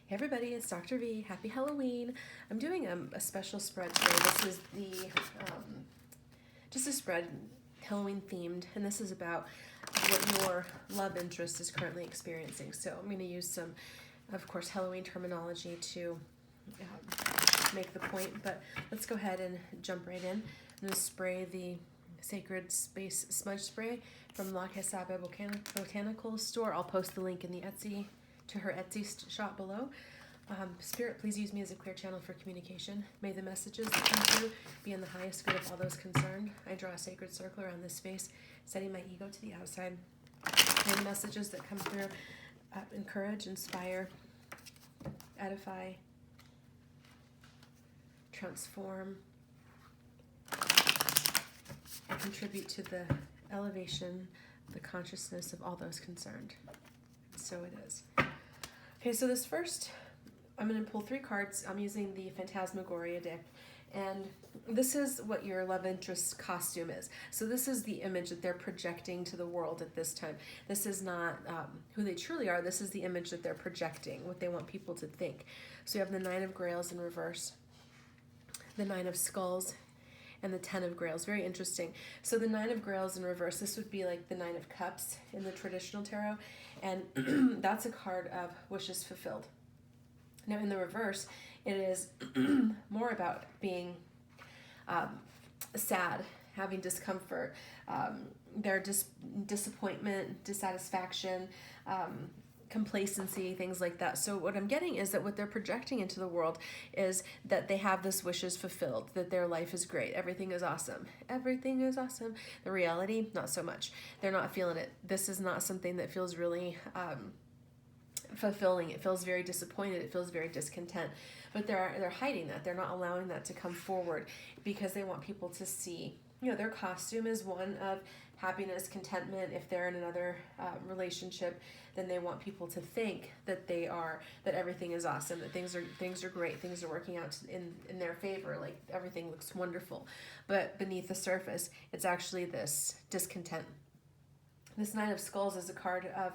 Hey everybody, it's Dr. V. Happy Halloween. I'm doing a special spread today. This is the just a spread, Halloween themed, and this is about what your love interest is currently experiencing. So I'm going to use some, of course, Halloween terminology to make the point, but let's go ahead and jump right in. I'm going to spray the Sacred Space Smudge Spray from La Quesada Botanical Store. I'll post the link in the Etsy to her Etsy shop below. Spirit, please use me as a clear channel for communication. May the messages that come through be in the highest good of all those concerned. I draw a sacred circle around this space, setting my ego to the outside. May the messages that come through encourage, inspire, edify, transform, and contribute to the elevation, the consciousness of all those concerned. So it is. Okay, so this first, I'm going to pull 3 cards. I'm using the Phantasmagoria deck, and this is what your love interest costume is. So this is the image that they're projecting to the world at this time. This is not who they truly are. This is the image that they're projecting, what they want people to think. So you have the 9 of Grails in reverse, the 9 of Skulls, and the 10 of Grails. Very interesting. So the 9 of Grails in reverse, this would be like the 9 of Cups in the traditional tarot, and that's a card of wishes fulfilled. Now in the reverse, it is more about being sad, having discomfort, their disappointment, dissatisfaction, complacency, things like that. So what I'm getting is that what they're projecting into the world is that they have this wishes fulfilled, that their life is great, everything is awesome. Everything is awesome. The reality, not so much. They're not feeling it. This is not something that feels really fulfilling. It feels very disappointed. It feels very discontent. But they're hiding that. They're not allowing that to come forward because they want people to see, their costume is one of happiness, contentment. If they're in another relationship, then they want people to think that that everything is awesome, that things are great, things are working out in their favor, like everything looks wonderful. But beneath the surface, it's actually this discontent. This 9 of Skulls is a card of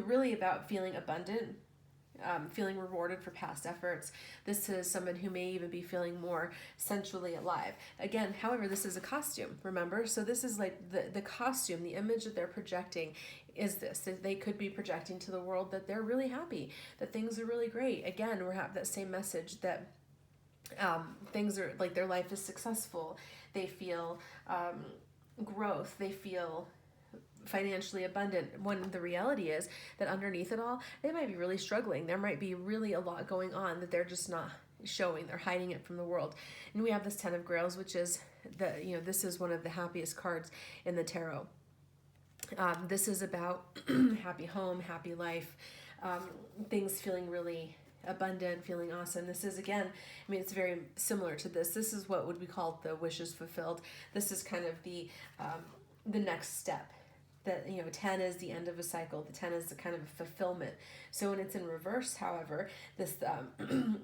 really about feeling abundant, feeling rewarded for past efforts. This is someone who may even be feeling more sensually alive. Again, however, this is a costume, remember? So this is like the costume, the image that they're projecting is this. That they could be projecting to the world that they're really happy, that things are really great. Again, we have that same message that things are like their life is successful. They feel growth. They feel financially abundant, when the reality is that underneath it all, they might be really struggling. There might be really a lot going on that they're just not showing. They're hiding it from the world. And we have this 10 of Grails, which is this is one of the happiest cards in the tarot. This is about happy home, happy life, things feeling really abundant, feeling awesome. This is, again, it's very similar to this. This is what would be called the wishes fulfilled. This is kind of the next step. That 10 is the end of a cycle. The 10 is the kind of fulfillment. So when it's in reverse, however, this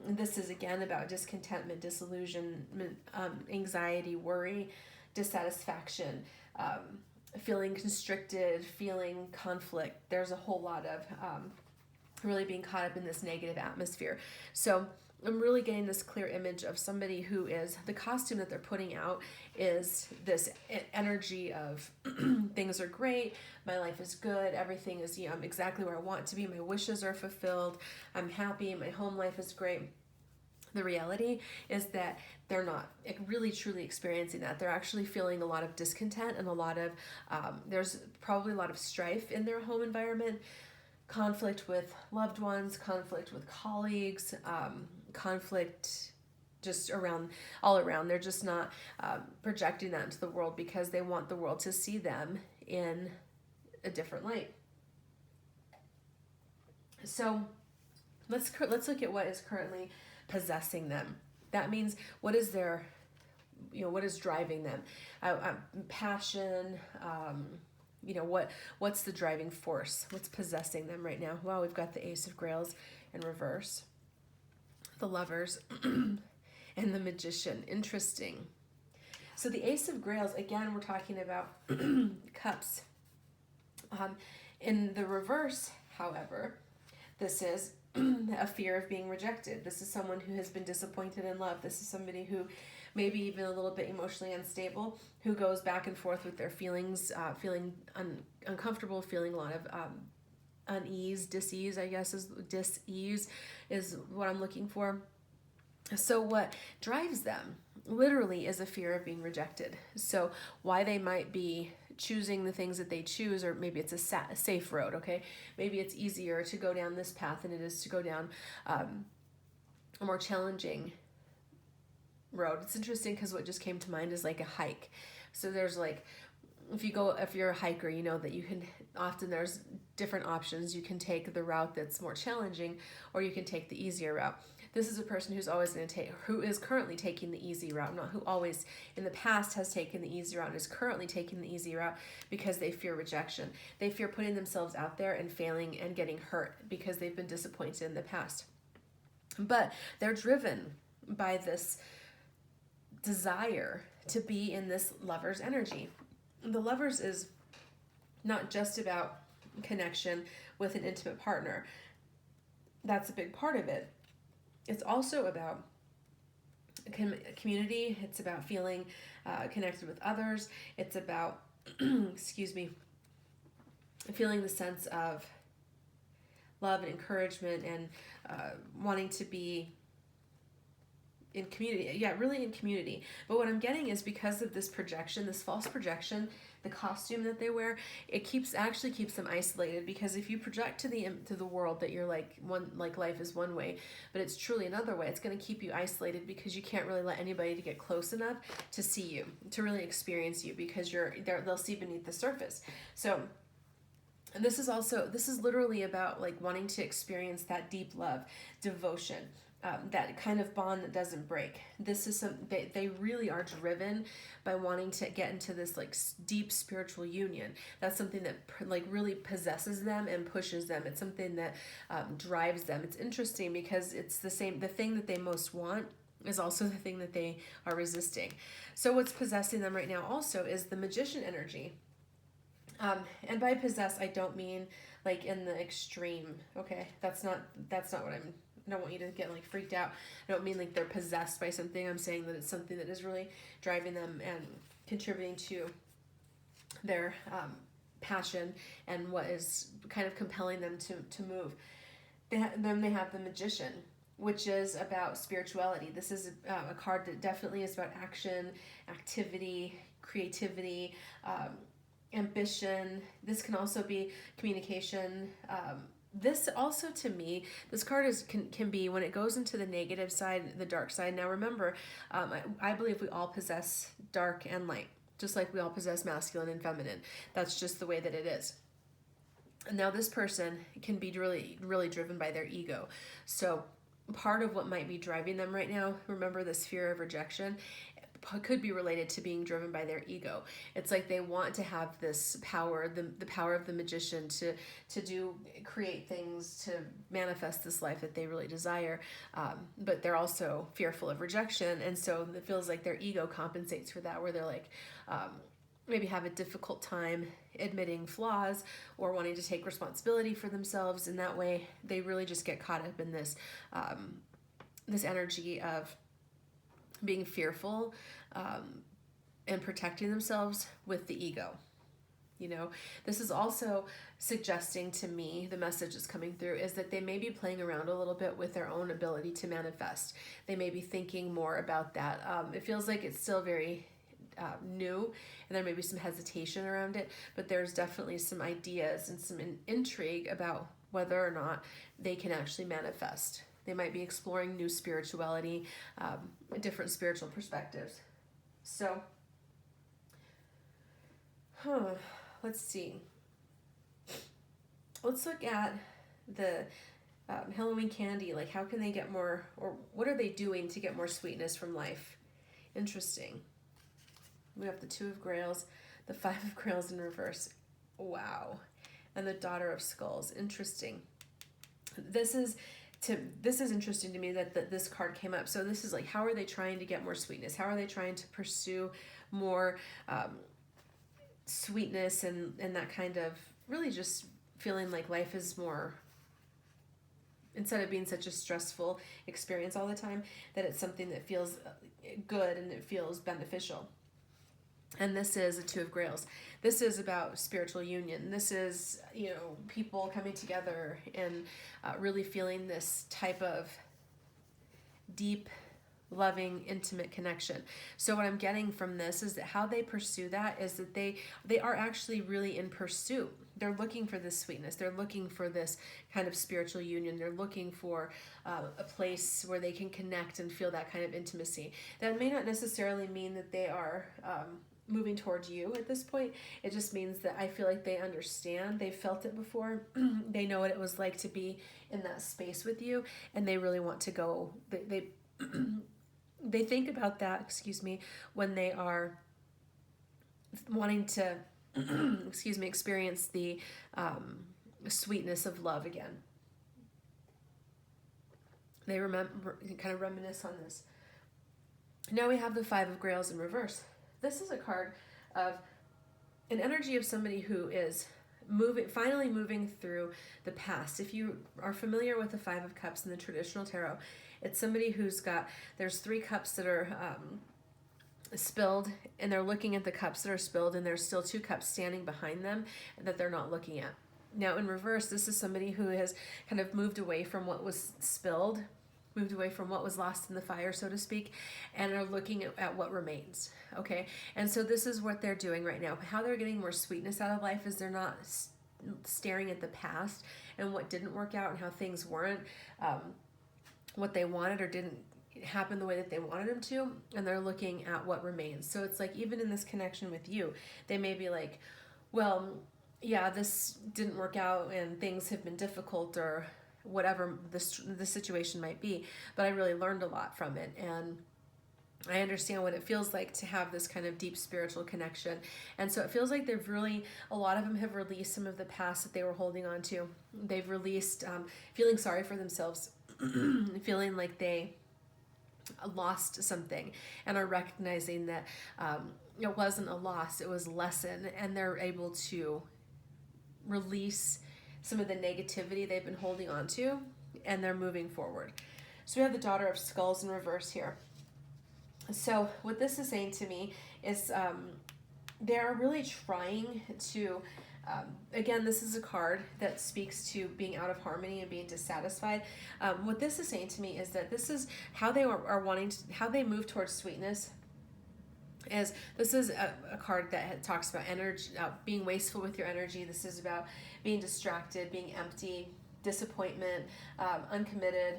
this is again about discontentment, disillusionment, anxiety, worry, dissatisfaction, feeling constricted, feeling conflict. There's a whole lot of really being caught up in this negative atmosphere. So I'm really getting this clear image of somebody who is, the costume that they're putting out is this energy of things are great, my life is good, everything is, I'm exactly where I want to be, my wishes are fulfilled, I'm happy, my home life is great. The reality is that they're not really truly experiencing that. They're actually feeling a lot of discontent and a lot of, there's probably a lot of strife in their home environment, conflict with loved ones, conflict with colleagues, conflict just all around. They're just not projecting that into the world because they want the world to see them in a different light. So let's look at what is currently possessing them. That means what is their, what is driving them? Passion, what's the driving force? What's possessing them right now? Wow, we've got the Ace of Grails in reverse, the Lovers, and the Magician. Interesting. So the Ace of Grails, again, we're talking about cups. In the reverse, however, this is a fear of being rejected. This is someone who has been disappointed in love. This is somebody who maybe even a little bit emotionally unstable, who goes back and forth with their feelings, feeling uncomfortable, feeling a lot of unease, dis-ease, I guess is dis-ease is what I'm looking for. So what drives them literally is a fear of being rejected. So why they might be choosing the things that they choose, or maybe it's a safe road, okay? Maybe it's easier to go down this path than it is to go down a more challenging road. It's interesting because what just came to mind is like a hike. So there's like, if you're a hiker, you know that you can, often there's different options. You can take the route that's more challenging, or you can take the easier route. This is a person who is currently taking the easy route, not who always in the past has taken the easy route and is currently taking the easy route because they fear rejection. They fear putting themselves out there and failing and getting hurt because they've been disappointed in the past. But they're driven by this desire to be in this lover's energy. The lovers is not just about connection with an intimate partner. That's a big part of it. It's also about community. It's about feeling connected with others. It's about, feeling the sense of love and encouragement and wanting to be in community. Yeah, really in community. But what I'm getting is because of this projection, this false projection, the costume that they wear, it actually keeps them isolated, because if you project to the world that you're like life is one way, but it's truly another way, it's going to keep you isolated because you can't really let anybody to get close enough to see you, to really experience you, because they'll see beneath the surface. So and this is literally about like wanting to experience that deep love, devotion, that kind of bond that doesn't break. This is they really are driven by wanting to get into this like deep spiritual union. That's something that like really possesses them and pushes them. It's something that drives them. It's interesting because it's the thing that they most want is also the thing that they are resisting. So what's possessing them right now also is the magician energy. And by possess, I don't mean like in the extreme. Okay, that's not what I don't want you to get like freaked out. I don't mean like they're possessed by something. I'm saying that it's something that is really driving them and contributing to their passion and what is kind of compelling them to move. Then they have the magician, which is about spirituality. This is a card that definitely is about action, activity, creativity, ambition. This can also be communication. This also, to me, this card can be, when it goes into the negative side, the dark side. Now remember, I believe we all possess dark and light, just like we all possess masculine and feminine. That's just the way that it is. And now this person can be really, really driven by their ego. So part of what might be driving them right now, remember this fear of rejection, could be related to being driven by their ego. It's like they want to have this power, the power of the magician to create things, to manifest this life that they really desire, but they're also fearful of rejection, and so it feels like their ego compensates for that, where they're like maybe have a difficult time admitting flaws or wanting to take responsibility for themselves, and that way they really just get caught up in this this energy of being fearful and protecting themselves with the ego. You know, this is also suggesting to me, the message that's coming through is that they may be playing around a little bit with their own ability to manifest. They may be thinking more about that. It feels like it's still very new, and there may be some hesitation around it, but there's definitely some ideas and some intrigue about whether or not they can actually manifest. They might be exploring new spirituality, different spiritual perspectives. So, let's see. Let's look at the Halloween candy. Like, how can they get more, or what are they doing to get more sweetness from life? Interesting. We have the Two of Grails, the Five of Grails in reverse. Wow. And the Daughter of Skulls. Interesting. This is interesting to me that this card came up. So this is like, how are they trying to get more sweetness? How are they trying to pursue more sweetness and that kind of really just feeling like life is more instead of being such a stressful experience all the time, that it's something that feels good and it feels beneficial. And this is a Two of Grails. This is about spiritual union. This is, people coming together and really feeling this type of deep, loving, intimate connection. So what I'm getting from this is that how they pursue that is that they are actually really in pursuit. They're looking for this sweetness. They're looking for this kind of spiritual union. They're looking for a place where they can connect and feel that kind of intimacy. That may not necessarily mean that they are moving towards you at this point. It just means that I feel like they understand. They've felt it before. They know what it was like to be in that space with you, and they really want to go. They think about that, when they are wanting to, experience the sweetness of love again. They kind of reminisce on this. Now we have the Five of Grails in reverse. This is a card of an energy of somebody who is finally moving through the past. If you are familiar with the Five of Cups in the traditional tarot, it's somebody there's 3 cups that are spilled, and they're looking at the cups that are spilled, and there's still 2 cups standing behind them that they're not looking at. Now in reverse, this is somebody who has kind of moved away from what was spilled, moved away from what was lost in the fire, so to speak, and are looking at what remains. Okay, and so this is what they're doing right now. How they're getting more sweetness out of life is they're not staring at the past and what didn't work out and how things weren't what they wanted or didn't happen the way that they wanted them to, and they're looking at what remains. So it's like, even in this connection with you, they may be like, well, yeah, this didn't work out and things have been difficult or whatever the situation might be, but I really learned a lot from it, and I understand what it feels like to have this kind of deep spiritual connection. And so it feels like a lot of them have released some of the past that they were holding on to. They've released feeling sorry for themselves, feeling like they lost something, and are recognizing that it wasn't a loss, it was a lesson, and they're able to release some of the negativity they've been holding on to, and they're moving forward. So we have the Daughter of Skulls in reverse here. So what this is saying to me is they're really trying to, again, this is a card that speaks to being out of harmony and being dissatisfied. What this is saying to me is that this is how they are wanting to, how they move towards sweetness. This is a card that talks about energy, being wasteful with your energy. This is about being distracted, being empty, disappointment, uncommitted,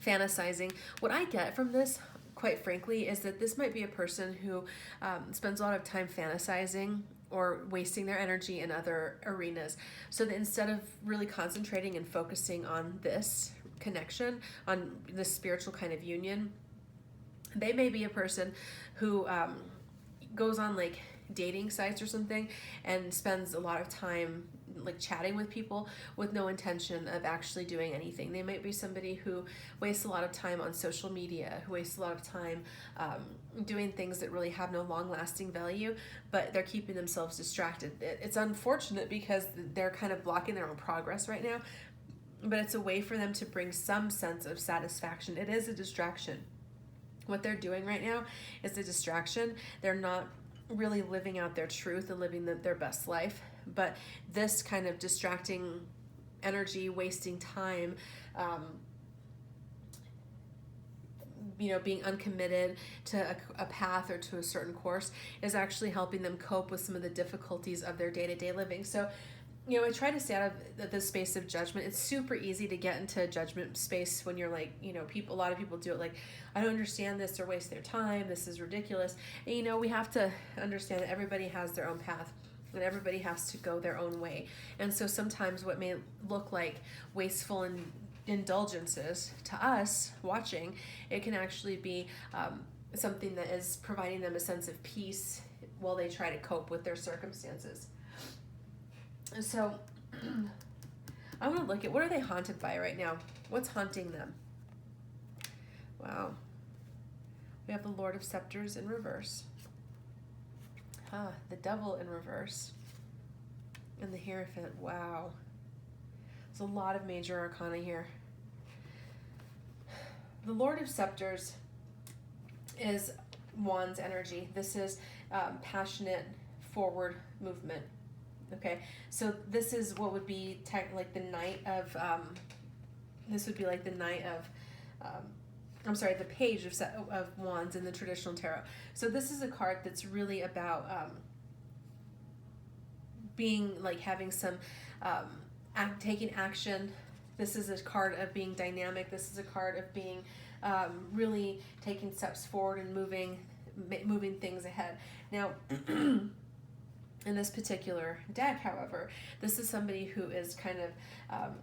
fantasizing. What I get from this, quite frankly, is that this might be a person who spends a lot of time fantasizing or wasting their energy in other arenas. So that instead of really concentrating and focusing on this connection, on this spiritual kind of union, they may be a person who goes on like dating sites or something and spends a lot of time like chatting with people with no intention of actually doing anything. They might be somebody who wastes a lot of time on social media, who wastes a lot of time doing things that really have no long-lasting value, but they're keeping themselves distracted. It's unfortunate because they're kind of blocking their own progress right now, but it's a way for them to bring some sense of satisfaction. It is a distraction. What they're doing right now is a distraction. They're not really living out their truth and living their best life. But this kind of distracting energy, wasting time, being uncommitted to a path or to a certain course is actually helping them cope with some of the difficulties of their day-to-day living. So, I try to stay out of the space of judgment. It's super easy to get into a judgment space when you're like, a lot of people do it like, I don't understand this, or waste their time, this is ridiculous. And, we have to understand that everybody has their own path, and everybody has to go their own way. And so sometimes what may look like wasteful indulgences to us watching, it can actually be something that is providing them a sense of peace while they try to cope with their circumstances. So I want to look at, what are they haunted by right now? What's haunting them? Wow. We have the Lord of Scepters in reverse. The Devil in reverse. And the Hierophant. Wow. There's a lot of major arcana here. The Lord of Scepters is Wands energy. This is passionate forward movement. Okay, so this is what would be like the Knight of, this would be like the Knight of, the Page of Wands in the traditional tarot. So this is a card that's really about being like having some, taking action. This is a card of being dynamic. This is a card of being really taking steps forward and moving things ahead. Now, in this particular deck, however, this is somebody who is kind of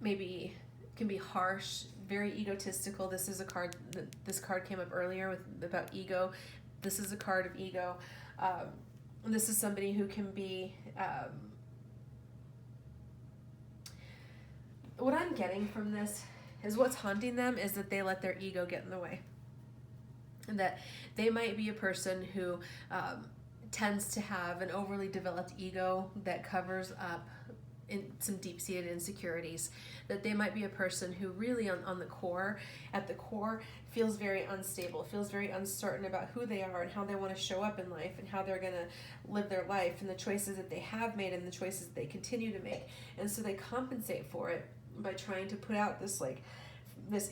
maybe can be harsh, very egotistical. This is a card. This card came up earlier about ego. This is a card of ego. This is somebody who can be. What I'm getting from this is what's haunting them is that they let their ego get in the way. And that they might be a person who tends to have an overly developed ego that covers up in some deep-seated insecurities. That they might be a person who really at the core, feels very unstable, feels very uncertain about who they are and how they want to show up in life and how they're going to live their life and the choices that they have made and the choices that they continue to make. And so they compensate for it by trying to put out this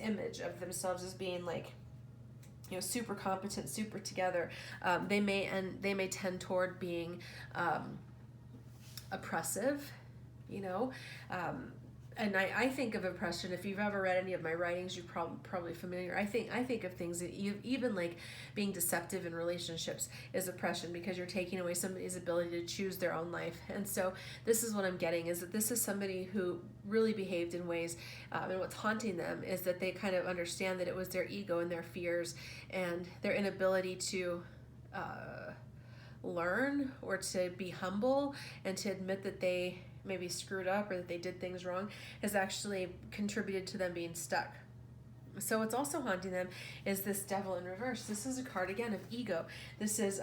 image of themselves as being like, you know, super competent, super together. They may tend toward being oppressive, you know. And I think of oppression, if you've ever read any of my writings, you're probably familiar. I think of things that even like being deceptive in relationships is oppression, because you're taking away somebody's ability to choose their own life. And so this is what I'm getting, is that this is somebody who really behaved in ways, and what's haunting them is that they kind of understand that it was their ego and their fears and their inability to learn or to be humble and to admit that they maybe screwed up or that they did things wrong has actually contributed to them being stuck. So what's also haunting them is this Devil in reverse. This is a card again of ego. This is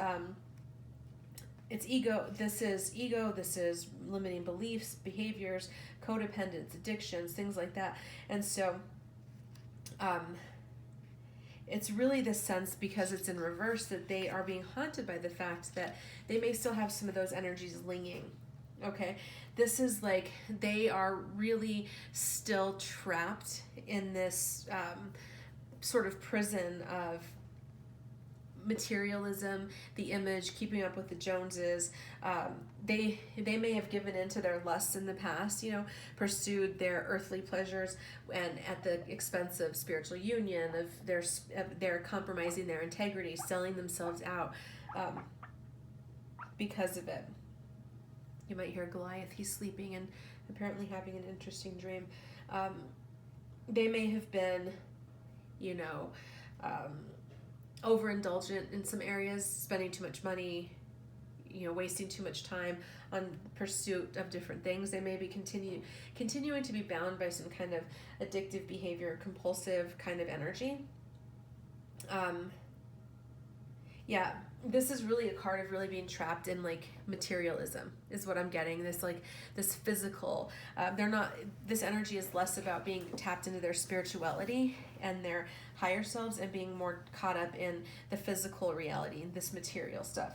it's ego. This is limiting beliefs, behaviors, codependence, addictions, things like that. And so it's really the sense, because it's in reverse, that they are being haunted by the fact that they may still have some of those energies lingering. Okay, this is like they are really still trapped in this sort of prison of materialism, the image, keeping up with the Joneses. They may have given in to their lusts in the past, you know, pursued their earthly pleasures, and at the expense of spiritual union, of they're compromising their integrity, selling themselves out because of it. You might hear Goliath, he's sleeping and apparently having an interesting dream. They may have been, you know, overindulgent in some areas, spending too much money, you know, wasting too much time on pursuit of different things. They may be continuing to be bound by some kind of addictive behavior, compulsive kind of energy. Yeah, this is really a card of really being trapped in like materialism is what I'm getting. This physical, this energy is less about being tapped into their spirituality and their higher selves and being more caught up in the physical reality and this material stuff.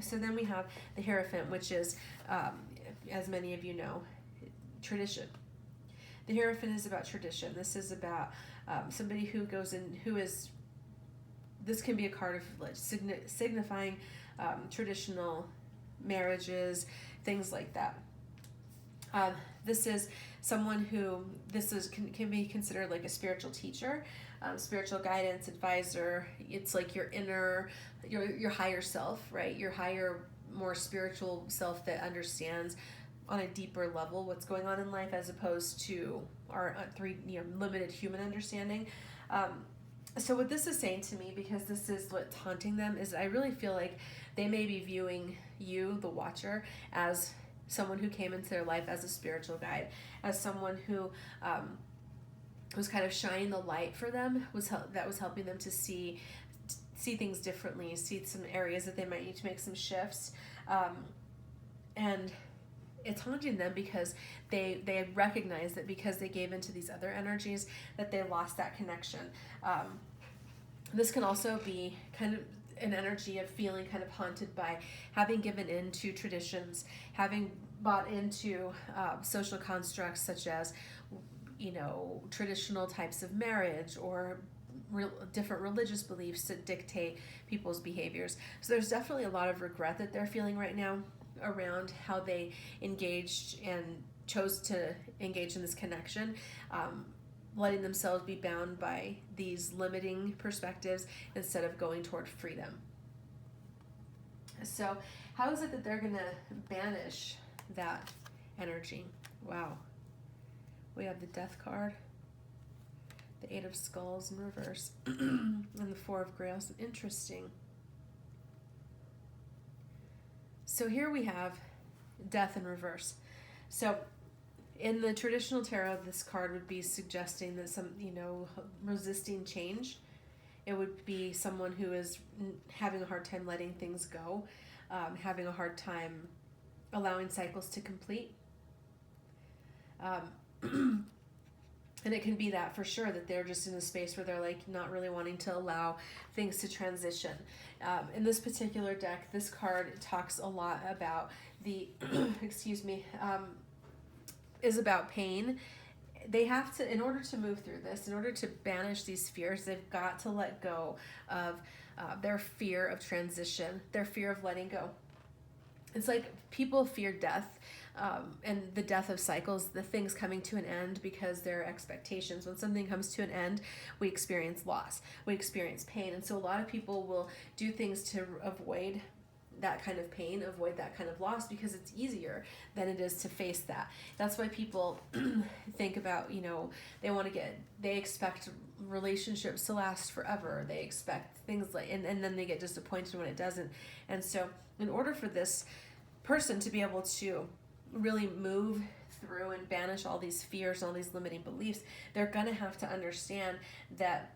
So then we have the Hierophant, which is, as many of you know, tradition. The Hierophant is about tradition. This is about somebody who goes in, this can be a card of like signifying traditional marriages, things like that. This is someone who can be considered like a spiritual teacher, spiritual guidance advisor. It's like your inner, your higher self, right? Your higher, more spiritual self that understands on a deeper level what's going on in life, as opposed to our limited human understanding. So what this is saying to me, because this is what's haunting them, is I really feel like they may be viewing you, the watcher, as someone who came into their life as a spiritual guide, as someone who was kind of shining the light for them, that was helping them to see things differently, see some areas that they might need to make some shifts. And it's haunting them because they recognize that because they gave into these other energies that they lost that connection. This can also be kind of an energy of feeling kind of haunted by having given into traditions, having bought into social constructs such as, traditional types of marriage or different religious beliefs that dictate people's behaviors. So there's definitely a lot of regret that they're feeling right now around how they engaged and chose to engage in this connection, letting themselves be bound by these limiting perspectives instead of going toward freedom. So how is it that they're going to banish that energy? Wow. We have the Death card, the Eight of Skulls in reverse, and the Four of Grails. Interesting. So here we have Death in reverse. So in the traditional tarot, this card would be suggesting that some, resisting change. It would be someone who is having a hard time letting things go, having a hard time allowing cycles to complete. And it can be that for sure, that they're just in a space where they're like not really wanting to allow things to transition. In this particular deck, this card talks a lot about the, is about pain. They have to, in order to move through this, in order to banish these fears, they've got to let go of their fear of transition, their fear of letting go. It's like people fear death, and the death of cycles, the things coming to an end because there are expectations. When something comes to an end, we experience loss, we experience pain. And so a lot of people will do things to avoid that kind of pain, avoid that kind of loss, because it's easier than it is to face that. That's why people think about, they expect relationships to last forever. They expect things like, and then they get disappointed when it doesn't. And so in order for this person to be able to really move through and banish all these fears and all these limiting beliefs, they're going to have to understand that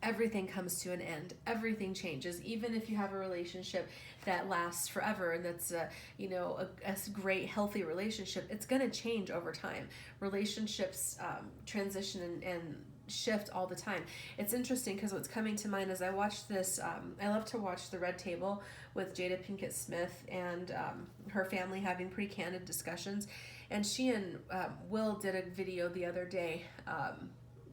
everything comes to an end. Everything changes. Even if you have a relationship that lasts forever and that's a great, healthy relationship, it's going to change over time. Relationships transition and shift all the time. It's interesting because what's coming to mind as I watch this, I love to watch The Red Table with Jada Pinkett Smith and her family having pretty candid discussions. And she and Will did a video the other day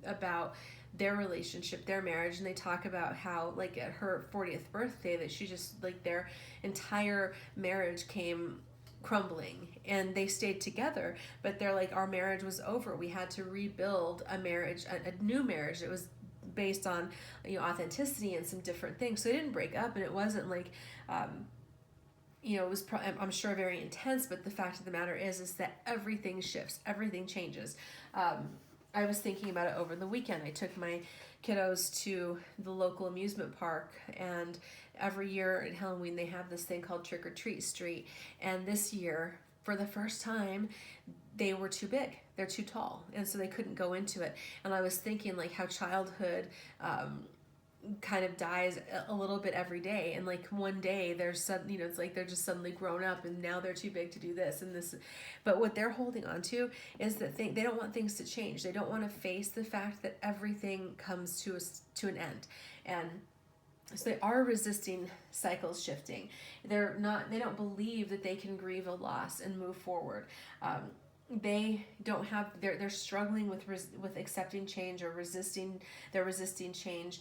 about their relationship, their marriage, and they talk about how, like, at her 40th birthday, that she just, like, their entire marriage came crumbling, and they stayed together, but they're like, our marriage was over. We had to rebuild a marriage, a new marriage that was based on, authenticity and some different things. So they didn't break up, and it wasn't like, it was I'm sure very intense, but the fact of the matter is that everything shifts, everything changes. I was thinking about it over the weekend. I took my kiddos to the local amusement park, and every year at Halloween they have this thing called Trick or Treat Street. And this year, for the first time, they were too big. They're too tall, and so they couldn't go into it. And I was thinking, like, how childhood kind of dies a little bit every day, and like one day there's it's like they're just suddenly grown up and now they're too big to do this and this. But what they're holding on to is that they don't want things to change. They don't want to face the fact that everything comes to an end. And so they are resisting cycles shifting. They don't believe that they can grieve a loss and move forward. They don't have, they're struggling with accepting change or resisting change.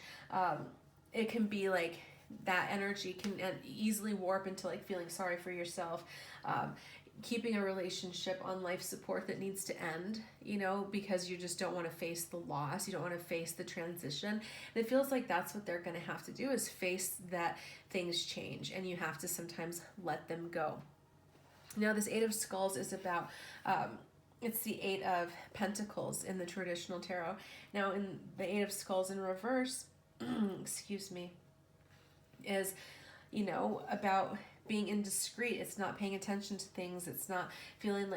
It can be like that energy can easily warp into like feeling sorry for yourself, keeping a relationship on life support that needs to end, because you just don't want to face the loss. You don't want to face the transition. And it feels like that's what they're going to have to do, is face that things change, and you have to sometimes let them go. Now, this Eight of Skulls is about, it's the Eight of Pentacles in the traditional tarot. Now, in the Eight of Skulls in reverse, is, about being indiscreet. It's not paying attention to things. It's feeling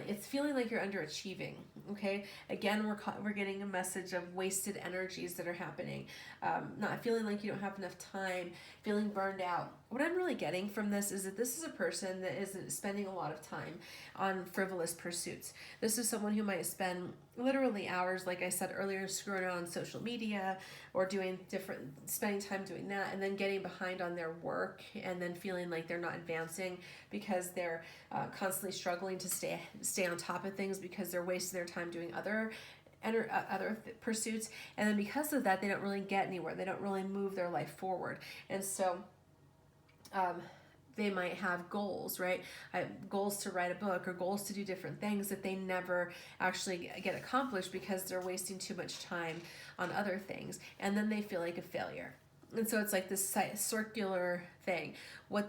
like you're underachieving. Okay. Again, we're getting a message of wasted energies that are happening. Not feeling like you don't have enough time, feeling burned out, what I'm really getting from this is that this is a person that isn't spending a lot of time on frivolous pursuits. This is someone who might spend literally hours, like I said earlier, screwing around on social media or spending time doing that, and then getting behind on their work and then feeling like they're not advancing because they're constantly struggling to stay on top of things because they're wasting their time doing other pursuits, and then because of that they don't really get anywhere. They don't really move their life forward. And so they might have goals, right? Goals to write a book or goals to do different things that they never actually get accomplished because they're wasting too much time on other things, and then they feel like a failure. And so it's like this circular thing.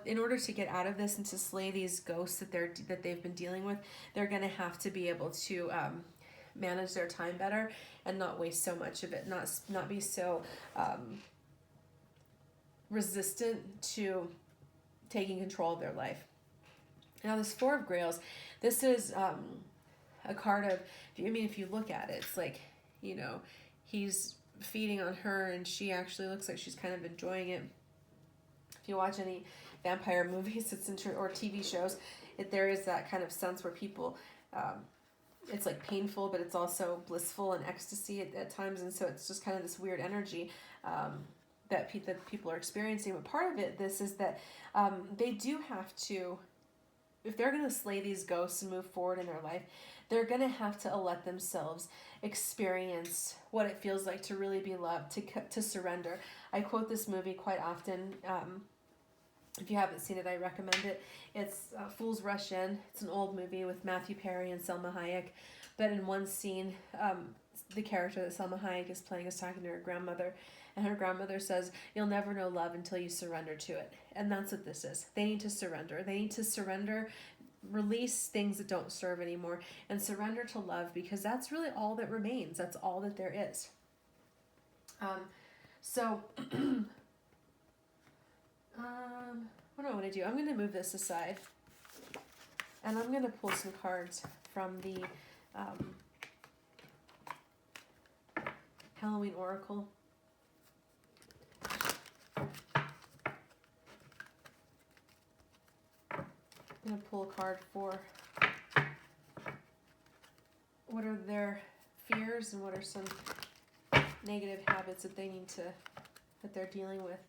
In order to get out of this and to slay these ghosts that they've been dealing with, they're going to have to be able to manage their time better and not waste so much of it, not be so resistant to taking control of their life. Now this Four of Grails, this is a card of, if you look at it, it's like, he's feeding on her and she actually looks like she's kind of enjoying it. If you watch any vampire movies or TV shows, there is that kind of sense where people, it's like painful, but it's also blissful and ecstasy at times, and so it's just kind of this weird energy that people are experiencing. But part of this is that they do have to, if they're going to slay these ghosts and move forward in their life, they're going to have to let themselves experience what it feels like to really be loved, to surrender. I quote this movie quite often. If you haven't seen it, I recommend it. It's Fools Rush In. It's an old movie with Matthew Perry and Selma Hayek. But in one scene, the character that Selma Hayek is playing is talking to her grandmother. And her grandmother says, "You'll never know love until you surrender to it." And that's what this is. They need to surrender. They need to surrender, release things that don't serve anymore, and surrender to love, because that's really all that remains. That's all that there is. What do I want to do? I'm going to move this aside, and I'm going to pull some cards from the Halloween Oracle. I'm going to pull a card for what are their fears and what are some negative habits that they're dealing with.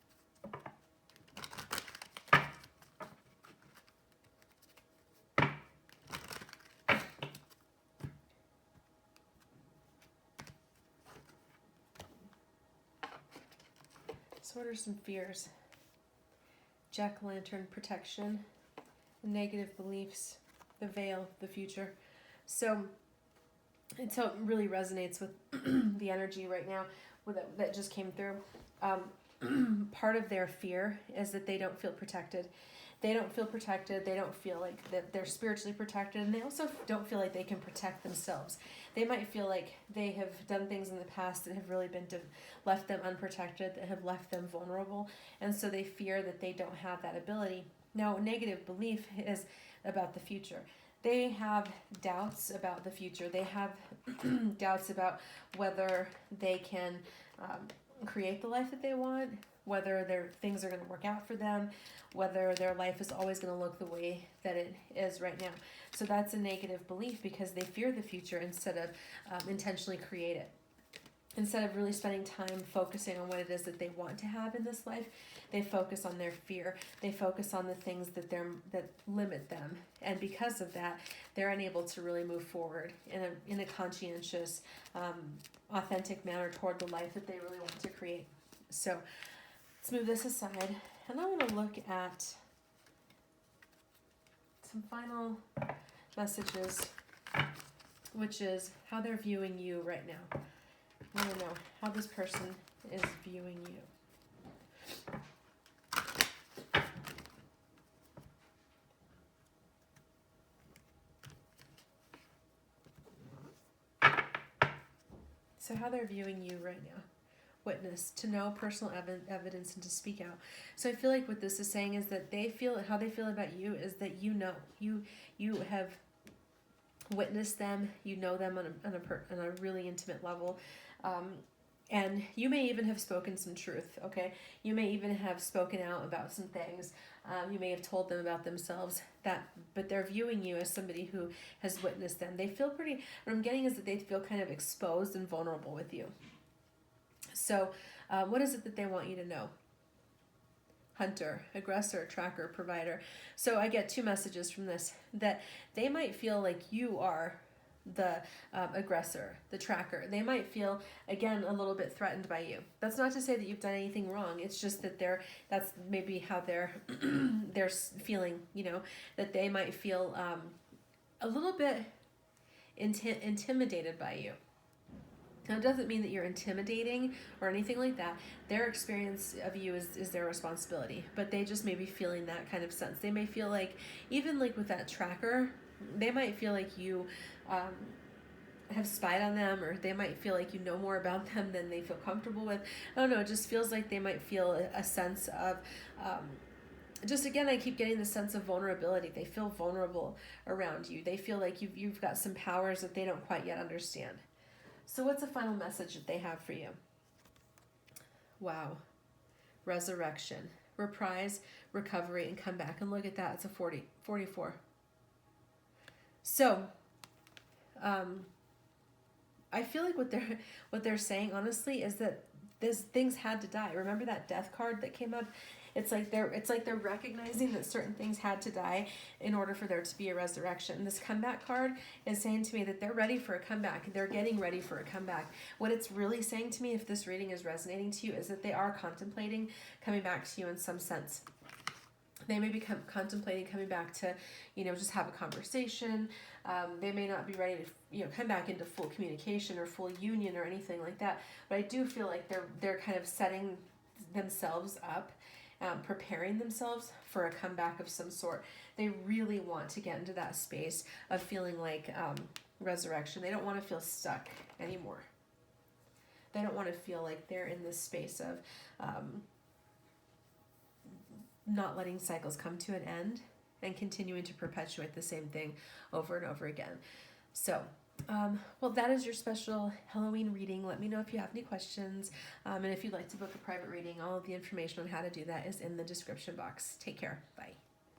So what are some fears? Jack-o'-lantern, protection, negative beliefs, the veil, the future. So it really resonates with the energy right now that just came through. Part of their fear is that they don't feel protected. They don't feel protected. They don't feel like that they're spiritually protected, and they also don't feel like they can protect themselves. They might feel like they have done things in the past that have really left them unprotected, that have left them vulnerable, and so they fear that they don't have that ability. Now, negative belief is about the future. They have doubts about the future. They have doubts about whether they can create the life that they want, whether their things are going to work out for them, whether their life is always going to look the way that it is right now. So that's a negative belief, because they fear the future instead of intentionally create it. Instead of really spending time focusing on what it is that they want to have in this life, they focus on their fear. They focus on the things that limit them, and because of that, they're unable to really move forward in a conscientious, authentic manner toward the life that they really want to create. So let's move this aside, and I want to look at some final messages, which is how they're viewing you right now. I want to know how this person is viewing you. So how they're viewing you right now. Witness, to know personal evidence and to speak out. So I feel like what this is saying is that how they feel about you is that you have witnessed them, you know them on a really intimate level. And you may even have spoken some truth, okay? You may even have spoken out about some things. You may have told them about themselves, but they're viewing you as somebody who has witnessed them. They feel pretty, what I'm getting is that they feel kind of exposed and vulnerable with you. So what is it that they want you to know? Hunter, aggressor, tracker, provider. So I get two messages from this, that they might feel like you are the aggressor, the tracker. They might feel, again, a little bit threatened by you. That's not to say that you've done anything wrong. It's just that that's maybe how they're they're feeling, that they might feel a little bit intimidated by you. Now, it doesn't mean that you're intimidating or anything like that. Their experience of you is their responsibility, but they just may be feeling that kind of sense. They may feel like, even like with that tracker, they might feel like you have spied on them, or they might feel like you know more about them than they feel comfortable with. I don't know, it just feels like they might feel a sense of, just again, I keep getting the sense of vulnerability. They feel vulnerable around you. They feel like you've got some powers that they don't quite yet understand. So what's the final message that they have for you? Wow. Resurrection. Reprise, recovery, and come back. And look at that. It's a 44. So, I feel like what they're saying, honestly, is that things had to die. Remember that death card that came up? It's like they're recognizing that certain things had to die in order for there to be a resurrection. This comeback card is saying to me that they're ready for a comeback. They're getting ready for a comeback. What it's really saying to me, if this reading is resonating to you, is that they are contemplating coming back to you in some sense. They may be contemplating coming back to, just have a conversation. They may not be ready to, come back into full communication or full union or anything like that. But I do feel like they're kind of setting themselves up, preparing themselves for a comeback of some sort. They really want to get into that space of feeling like resurrection. They don't want to feel stuck anymore. They don't want to feel like they're in this space of not letting cycles come to an end and continuing to perpetuate the same thing over and over again. So, well, that is your special Halloween reading. Let me know if you have any questions. And if you'd like to book a private reading, all of the information on how to do that is in the description box. Take care. Bye.